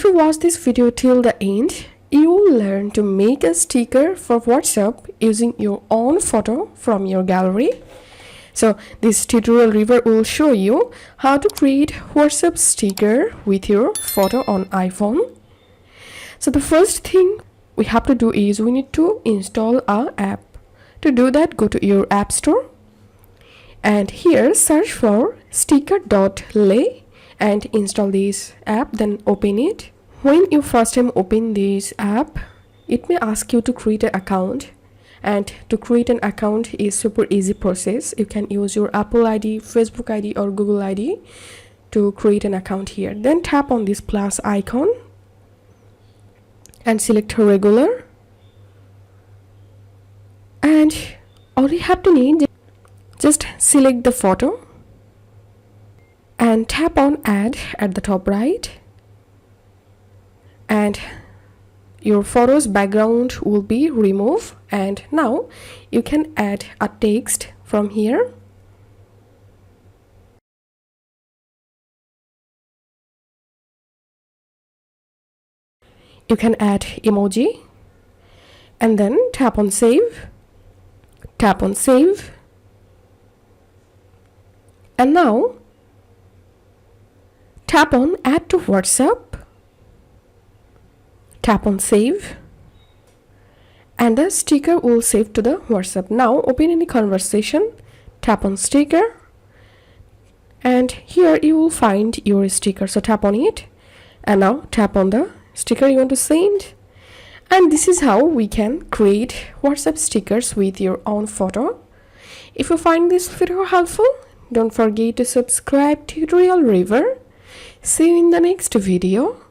If you watch this video till the end, you will learn to make a sticker for WhatsApp using your own photo from your gallery. So this tutorial review will show you how to create WhatsApp sticker with your photo on iPhone. So the first thing we have to do is we need to install our app. To do that, go to your app store and here search for sticker.lay and install this app, then open it. When you first time open this app, it may ask you to create an account, and to create an account is super easy process. You can use your Apple ID, Facebook ID or Google ID to create an account here. Then tap on this plus icon and select regular, and all you have to need, just select the photo and tap on add at the top right, and your photo's background will be removed. And now you can add a text from here. You can add emoji and then tap on save, tap on save, and now tap on add to WhatsApp, tap on save, and the sticker will save to the WhatsApp. Now open any conversation, tap on sticker, and here you will find your sticker. So tap on it and now tap on the sticker you want to send. And this is how we can create WhatsApp stickers with your own photo. If you find this video helpful, don't forget to subscribe to Tutorial River. See you in the next video.